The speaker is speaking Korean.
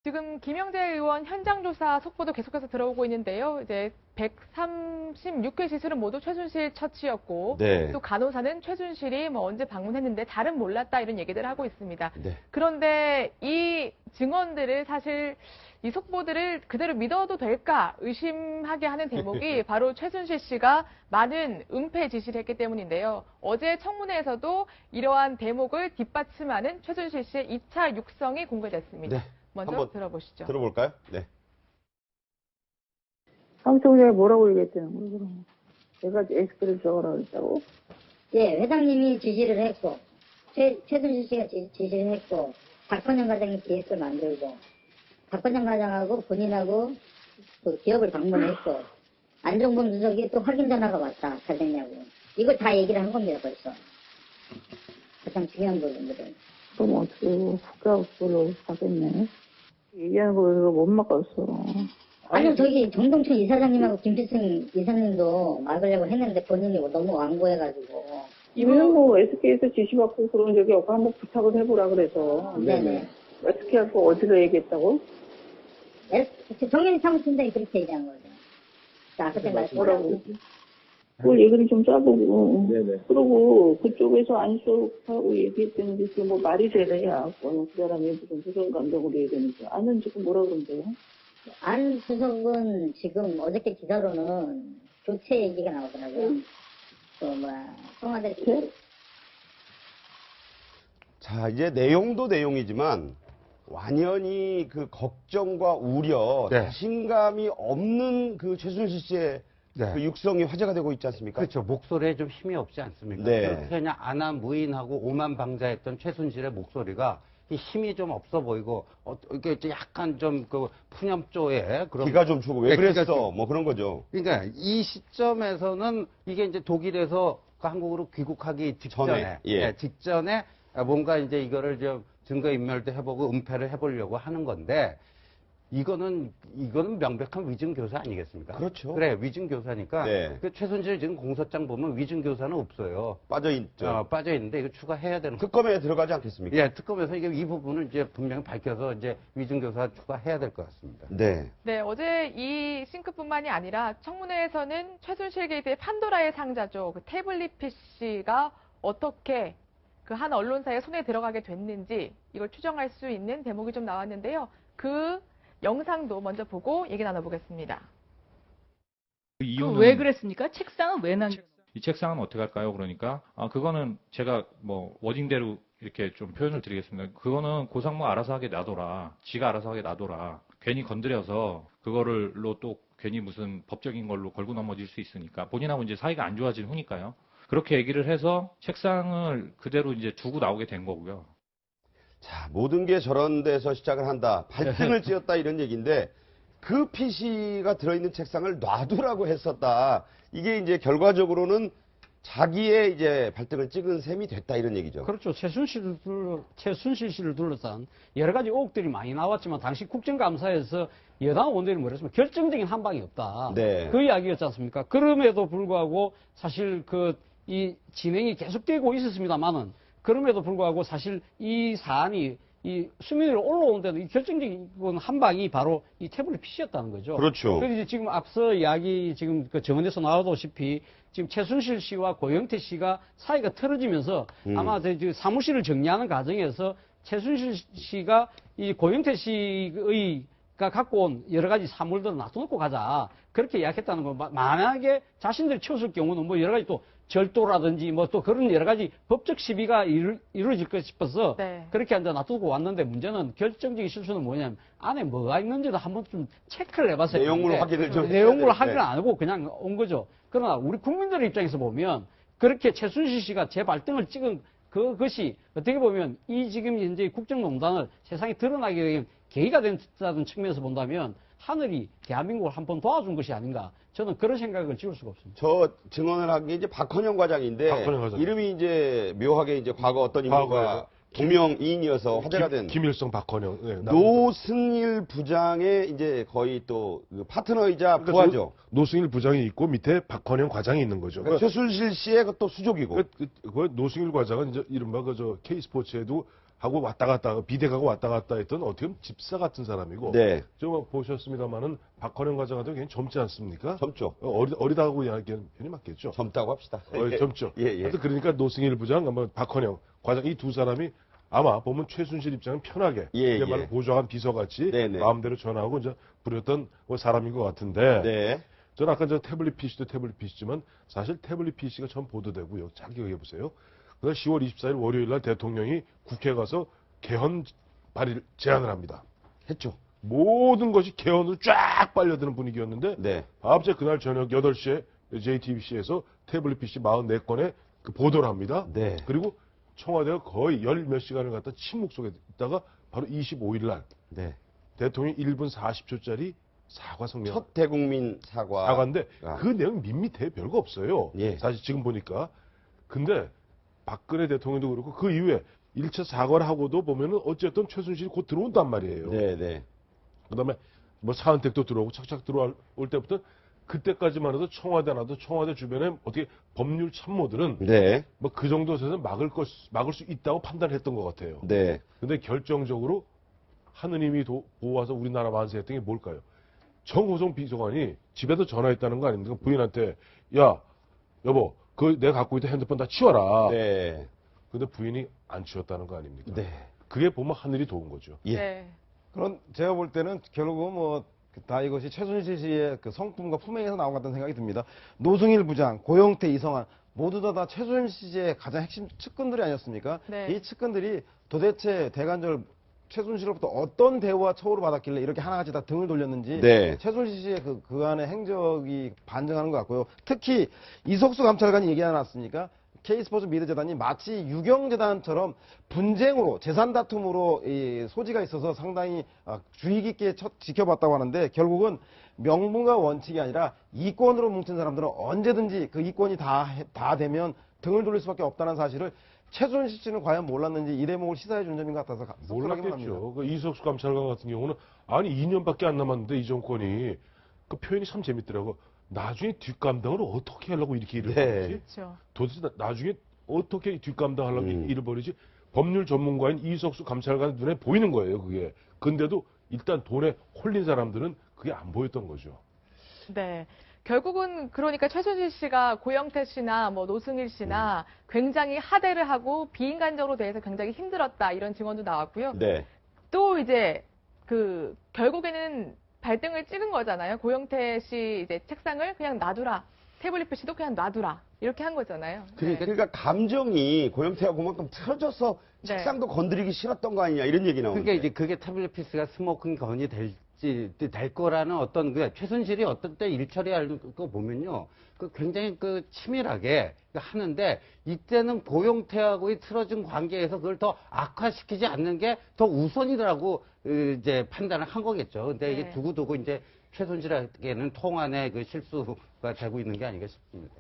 지금 김영재 의원 현장 조사 속보도 계속해서 들어오고 있는데요. 이제 136개 시술은 모두 최순실 처치였고, 네. 또 간호사는 최순실이 뭐 언제 방문했는데 다른 몰랐다 이런 얘기들을 하고 있습니다. 네. 그런데 이 증언들을 사실 이 속보들을 그대로 믿어도 될까 의심하게 하는 대목이 바로 최순실 씨가 많은 은폐 지시를 했기 때문인데요. 어제 청문회에서도 이러한 대목을 뒷받침하는 최순실 씨의 2차 육성이 공개됐습니다. 네. 먼저 한번 들어보시죠. 들어볼까요? 네. 사무총장이 뭐라고 얘기했다는 거예요, 그럼? 내가 엑스를 적어라 그랬다고? 예, 회장님이 지시를 했고, 최순실 씨가 지시를 했고, 박건영 과장이 기획을 만들고, 박건영 과장하고 본인하고 그 기업을 방문했고, 안종범 주석이 또 확인 전화가 왔다. 잘 됐냐고. 이걸 다 얘기를 한 겁니다, 벌써. 가장 중요한 부분들은. 그럼 어떻게 국가학부로 가겠네? 얘기하는 거 그거 못 막았어. 아니, 저기 정동춘 이사장님하고 김필승 이사님도 막으려고 했는데 본인이 너무 완고해가지고. 이분은 뭐 SK에서 지시받고 그런 적이 없고 한번 부탁을 해보라 그래서. 네네. 어떻게 하고 어디로 얘기했다고? 정현희 사무총장이 그렇게 얘기한 거죠. 자, 그때 뭐라고? 그걸 얘기를 좀 짜보고. 네네. 그러고 그쪽에서 안수하고 얘기했다는 게 지금 뭐 말이 되느냐. 그 사람이 무슨 부정 감정으로 얘기하는지. 아는 지금 뭐라 그런데요? 안 수석은 지금 어저께 기사로는 교체 얘기가 나오더라고요. 청와대 자, 이제 내용도 내용이지만 완연히 그 걱정과 우려, 네. 자신감이 없는 그 최순실 씨의 네. 그 육성이 화제가 되고 있지 않습니까? 그렇죠. 목소리에 좀 힘이 없지 않습니까? 네. 그렇게 그냥 안하무인하고 오만방자했던 최순실의 목소리가 이 힘이 좀 없어 보이고, 이게 약간 좀 그 푸념조에 그런. 기가 좀 주고 왜 네, 기가 그랬어? 좀- 뭐 그런 거죠. 그러니까 이 시점에서는 이게 이제 독일에서 그 한국으로 귀국하기 직전에, 전에, 예. 네, 직전에 뭔가 이제 이거를 좀 증거인멸도 해보고 은폐를 해보려고 하는 건데, 이거는 명백한 위증교사 아니겠습니까? 그렇죠. 그래, 위증교사니까. 네. 그 최순실 지금 공소장 보면 위증교사는 없어요. 빠져있죠. 빠져 있는데 이거 추가해야 되는. 특검에 들어가지 않겠습니까? 예, 특검에서 이게 이 부분을 이제 분명히 밝혀서 이제 위증교사 추가해야 될 것 같습니다. 네. 네, 어제 이 싱크뿐만이 아니라 청문회에서는 최순실 게이트의 판도라의 상자죠. 그 태블릿 PC가 어떻게 그 한 언론사의 손에 들어가게 됐는지 이걸 추정할 수 있는 대목이 좀 나왔는데요. 그 영상도 먼저 보고 얘기 나눠보겠습니다. 그 이유는 왜 그랬습니까? 책상은 왜 난? 이 책상은 어떻게 할까요? 그러니까 그거는 제가 뭐 워딩대로 이렇게 좀 표현을 드리겠습니다. 그거는 고상무 알아서 하게 놔둬라. 지가 알아서 하게 놔둬라. 괜히 건드려서 그거를로 또 괜히 무슨 법적인 걸로 걸고 넘어질 수 있으니까 본인하고 이제 사이가 안 좋아진 후니까요. 그렇게 얘기를 해서 책상을 그대로 이제 두고 나오게 된 거고요. 자, 모든 게 저런 데서 시작을 한다. 발등을 찧었다 이런 얘기인데 그 PC가 들어있는 책상을 놔두라고 했었다. 이게 이제 결과적으로는 자기의 이제 발등을 찍은 셈이 됐다 이런 얘기죠. 그렇죠. 최순실 씨를 둘러싼 여러 가지 의혹들이 많이 나왔지만 당시 국정감사에서 여당 의원들이 뭐랬으면 결정적인 한 방이 없다. 네. 그 이야기였지 않습니까? 그럼에도 불구하고 사실 이 진행이 계속되고 있었습니다만은 그럼에도 불구하고 사실 이 사안이 이 수면 위로 올라오는데도 이 결정적인 한 방이 바로 이 태블릿 PC였다는 거죠. 그렇죠. 그래서 이제 지금 앞서 이야기 지금 그 정원에서 나와도시피 지금 최순실 씨와 고영태 씨가 사이가 틀어지면서 아마 저 사무실을 정리하는 과정에서 최순실 씨가 이 고영태 씨가 갖고 온 여러 가지 사물들을 놔둬놓고 가자. 그렇게 이야기했다는 거. 만약에 자신들이 치웠을 경우는 뭐 여러 가지 또 절도라든지 뭐 또 그런 여러 가지 법적 시비가 이루어질 것 싶어서 네. 그렇게 앉아 놔두고 왔는데 문제는 결정적인 실수는 뭐냐면 안에 뭐가 있는지도 한번 좀 체크를 해봤어요. 내용물 확인을 좀 내용물 해야 확인을 되는데. 안 하고 그냥 온 거죠. 그러나 우리 국민들의 입장에서 보면 그렇게 최순실 씨가 제 발등을 찍은 그것이 어떻게 보면 이 지금 현재 국정농단을 세상에 드러나게 되는 계기가 된다는 측면에서 본다면 하늘이 대한민국을 한번 도와준 것이 아닌가. 저는 그런 생각을 지울 수가 없습니다. 저 증언을 한 게 이제 박헌영 과장인데 박헌영 과장. 이름이 이제 묘하게 이제 과거 어떤 인물과 과거에 동명이인이어서 화제가 된 김일성, 박헌영. 네, 노승일 부장의 이제 거의 또그 파트너이자 부하죠. 노승일 부장이 있고 밑에 박헌영 과장이 있는 거죠. 최순실 씨의 또 수족이고. 그 노승일 과장은 이제 이른바 K스포츠에도 하고 왔다 갔다 비대가고 왔다 갔다 했던 어떻게 보면 집사 같은 사람이고 네. 좀 보셨습니다만은 박헌영 과장 같은 경우는 젊지 않습니까? 젊죠. 어리다고 이야기하는 편이 맞겠죠. 젊다고 합시다. 젊죠. 예, 예. 하여튼 그러니까 노승일 부장, 박헌영 과장 이 두 사람이 아마 보면 최순실 입장은 편하게 예, 이야말로 예. 보좌관 비서같이 네네. 마음대로 전화하고 이제 부렸던 사람인 것 같은데 네. 저는 아까 저 태블릿 PC도 태블릿 PC지만 사실 태블릿 PC가 처음 보도되고요. 잘 기억해 보세요. 그날 10월 24일 월요일 날 대통령이 국회에 가서 개헌 발의를 제안을 합니다. 했죠. 모든 것이 개헌으로 쫙 빨려드는 분위기였는데 네. 갑자기 그날 저녁 8시에 JTBC에서 태블릿 PC 44건의 그 보도를 합니다. 네. 그리고 청와대가 거의 열 몇 시간을 갖다 침묵 속에 있다가 바로 25일 날 네. 대통령이 1분 40초짜리 사과 성명. 첫 대국민 사과인데 아. 그 내용 밋밋해 별거 없어요. 예. 사실 지금 보니까. 근데 박근혜 대통령도 그렇고 그 이후에 1차 사과를 하고도 보면은 어쨌든 최순실이 곧 들어온단 말이에요. 네, 네. 그다음에 뭐 사은택도 들어오고 착착 들어올 때부터 그때까지만 해도 청와대나도 청와대 주변에 어떻게 법률 참모들은 네. 뭐 그 정도 선에서 막을 수 있다고 판단했던 것 같아요. 네. 근데 결정적으로 하느님이 보호와서 우리나라 만세했던 게 뭘까요? 정호성 비서관이 집에서 전화했다는 거 아닙니까? 부인한테 야 여보 그 내가 갖고 있던 핸드폰 다 치워라. 네. 근데 부인이 안 치웠다는 거 아닙니까? 네. 그게 보면 하늘이 도운 거죠. 예. 네. 그런 제가 볼 때는 결국은 뭐 다 이것이 최순실 씨의 그 성품과 품행에서 나온 것 같다는 생각이 듭니다. 노승일 부장, 고영태, 이성환 모두 다 최순실 씨의 가장 핵심 측근들이 아니었습니까? 네. 이 측근들이 도대체 대관절 최순실로부터 어떤 대우와 처우를 받았길래 이렇게 하나같이 다 등을 돌렸는지 네. 최순실 씨의 그 안의 행적이 반증하는 것 같고요. 특히 이석수 감찰관이 얘기하지 않았습니까? K스포츠 미드재단이 마치 유경재단처럼 분쟁으로 재산 다툼으로 이 소지가 있어서 상당히 주의 깊게 지켜봤다고 하는데 결국은 명분과 원칙이 아니라 이권으로 뭉친 사람들은 언제든지 그 이권이 다 되면 등을 돌릴 수밖에 없다는 사실을 최순실 씨는 과연 몰랐는지 이 대목을 시사해 준 점인 것 같아서 씁쓸하기만 합니다. 몰랐겠죠. 그 이석수 감찰관 같은 경우는 아니 2년밖에 안 남았는데 이 정권이 그 표현이 참 재밌더라고. 나중에 뒷감당을 어떻게 하려고 이렇게 일을 네. 벌이지? 그렇죠. 도대체 나중에 어떻게 뒷감당하려고 일을 벌이지? 법률 전문가인 이석수 감찰관 눈에 보이는 거예요, 그게. 근데도 일단 돈에 홀린 사람들은 그게 안 보였던 거죠. 네. 결국은 그러니까 최순실 씨가 고영태 씨나 뭐 노승일 씨나 굉장히 하대를 하고 비인간적으로 대해서 굉장히 힘들었다 이런 증언도 나왔고요. 네. 또 이제 그 결국에는 발등을 찍은 거잖아요. 고영태 씨 이제 책상을 그냥 놔두라. 태블릿 PC도 그냥 놔두라. 이렇게 한 거잖아요. 그러니까 감정이 고영태하고 그만큼 틀어져서 네. 책상도 건드리기 싫었던 거 아니냐 이런 얘기 나오는데. 그러니까 이제 그게 태블릿 피스가 스모킹 건이 될 거라는 어떤 그 최순실이 어떤 때 일처리할 거 보면요. 그 굉장히 그 치밀하게 하는데 이때는 고영태하고의 틀어진 관계에서 그걸 더 악화시키지 않는 게 더 우선이라고 이제 판단을 한 거겠죠. 근데 이게 네. 두고두고 이제 최순실에게는 통안의 그 실수가 되고 있는 게 아닌가 싶습니다.